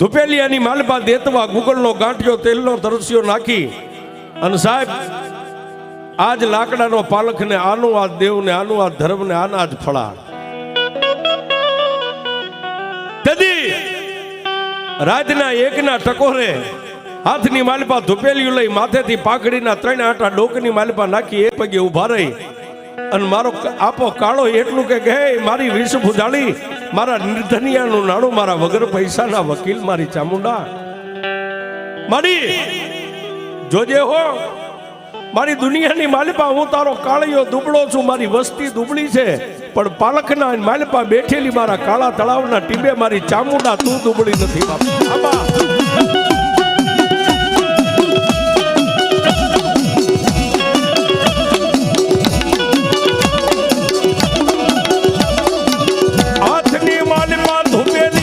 ધુપેલિયાની માલપા દેતવા ગુગળનો ગાંઠિયો તેલનો તરસ્યો નાખી અને સાહેબ આજ લાકડાનો પાલખ ને આનું આ દેવ ને આનું આ ધર્મ ને આના જ ફળા. કદી રાતના એકના ટકોરે હાથની માલપા ધુપેલિયું લઈ માથેથી પાઘડીના 3 આટા ડોકની માલપા નાખી એ પગે ઉભા રહી અને મારો આપો કાળો એટલું કે હે મારી વિષ ભુજાળી, મારા નિર્ધનિયાનું નાણું, મારા વગર પૈસાના વકીલ, મારી ચામુંડા મારી જોજે હો, મારી દુનિયાની માલપા હું તારો કાળિયો દુબળો છું, મારી વસ્તી દુબળી છે, પણ પાલખના માલપા બેઠેલી મારા કાળા તળાવના ટીબે મારી ચામુંડા તું દુબળી નથી બાપા.